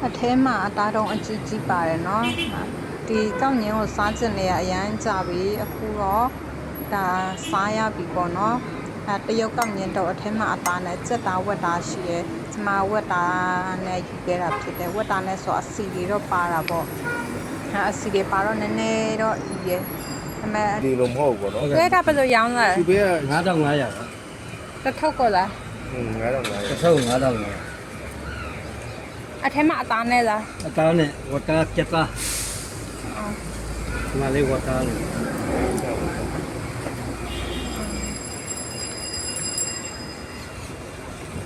အထဲမှာအသားတုံးအကြီးကြီးပါတယ်နော်ဒီကောက်ညင်းကိုစားကျင်နေရအရန်ကြပြီအခုတော့ဒါစားရပြီပေါ့နော်တရုတ်ကောက်ညင်းတော့အထဲမှာအသားနဲ့ကြက်သားဝက်သားရှိတယ်ကျမဝက်သားနဲ့ယူခဲ့တာဖြစ်တယ်ဝက်သားနဲ့ဆိုအစီတွေတော့ပါတာပေါ့အစီတွေပါတော့နည်းနည်းတော့ဤရဲ့အမေဒီလိုမဟုတ်ဘူးပေါ့နော်ဘယ်ဒါဘယ်လိုရောင်းလဲဒီဘေးက9500တစ်ထုပ်ကောလား9500တစ်ထုပ်9500အထဲမှာအသားနဲ့လားအသားနဲ့ဝတ်သားကြက်သားဒီမှာလေးဝတ်သားလို့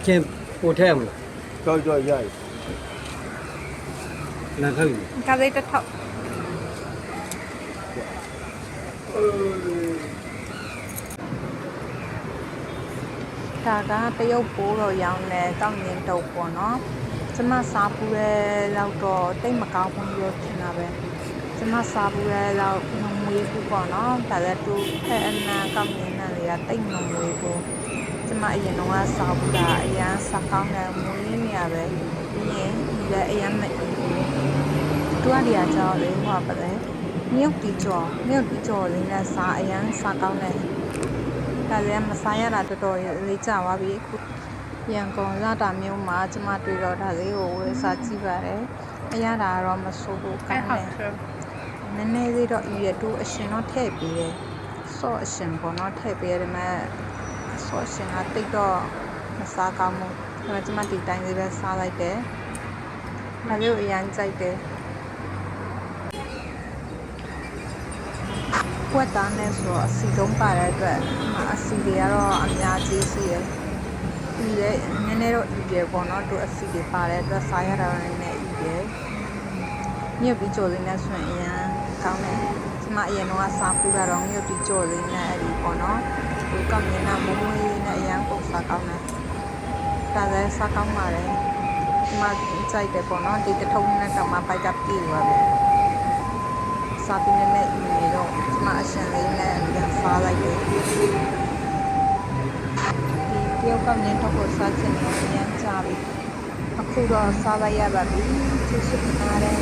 ကျင်းပို့ထဲမလားကြောက်ရိုက်နားခေါင်းကလေးတစ်ထုပ်ဒါကတရုတ်ပိုးတော့ရောင်းတယ်ကောက်ညင်းတုပ်ပေါ့နော်ကျမစားပူတဲ့လောက်တော့တိတ်မကောင်းဘူးလို့ထင်တာပဲကျမစားပူတဲ့လောက်မမွေးဘူးပေါ့နော်ဒါလည်းသူဖက်အနာကောက်ညင်းနဲ့တွေကတိတ်မမွေးဘူးကျမအရင်တော့စားပူတာအရန်စားကောင်းတယ်မွေးနေရပဲပြီးရင်ဒီလည်းအရန်မအီးဘူးသူကဒီအကြောင်းလေးဟောပါလေမြုပ်တီကြော်လေးနဲ့စားအရန်စားကောင်းတယ်ဒါလည်းမစားရတာတော်တော်လေးကြာသွားပြီအခုရန်ကုန်လာတာမျိုးမှာကျမတွေ့တော့ဒါလေးကိုဝယ်စားကြည့်ပါတယ်အရသာတော့မဆိုးဘူးကောင်းတယ်နည်းနည်းလေးတော့ဤရတူအရှင်တော့ထည့်ပေးတယ်ဆော့အရှင်ပေါ့နော်ထည့်ပေးရတယ်မဲ့ဆော့အရှင်ကတိတ်တော့မစားကောင်းဘူးဒါပေမဲ့ကျမဒီတိုင်းလေးပဲစားလိုက်တယ်ဒါလေးကိုအရင်ကြိုက်တယ်ဝက်သားနဲ့ဆိုတော့အစီတုံးပါတဲ့အတွက်အစီတွေကတော့အများကြီးရှိတယ်ဒီလေနည်းနည်းတော့ဤရပေါ့နော်သူအစီတွေပါတဲ့အတွက်စားရတာနည်းနည်းဤရမြုပ်ပြီးကြော်လေးနဲ့ဆိုရင်အရင်ကောင်းတယ်ကျမအရင်တော့စားပူတာတော့မြုပ်ပြီးကြော်လေးနဲ့အဲ့ဒီပေါ့နော်ဒီကောက်မြင်တာမမွေးနဲ့အရင်ပုံစားကောင်းတယ်ဒါလည်းစားကောင်းပါတယ်ကျမကြိုက်တယ်ပေါ့နော်ဒီတထုံးနဲ့တော့မှပိုက်ကပြေးသွားတယ်စားပြီးနဲ့ဤနေတော့ကျမအရှင်လေးနဲ့စားလိုက်တယ်တရုတ်ကောက်ညင်းတော့ကိုစားချင်တယ်အရင်ကြာပြီအခုတော့စားလိုက်ရပါပြီကျေးဇူးတင်ပါတယ်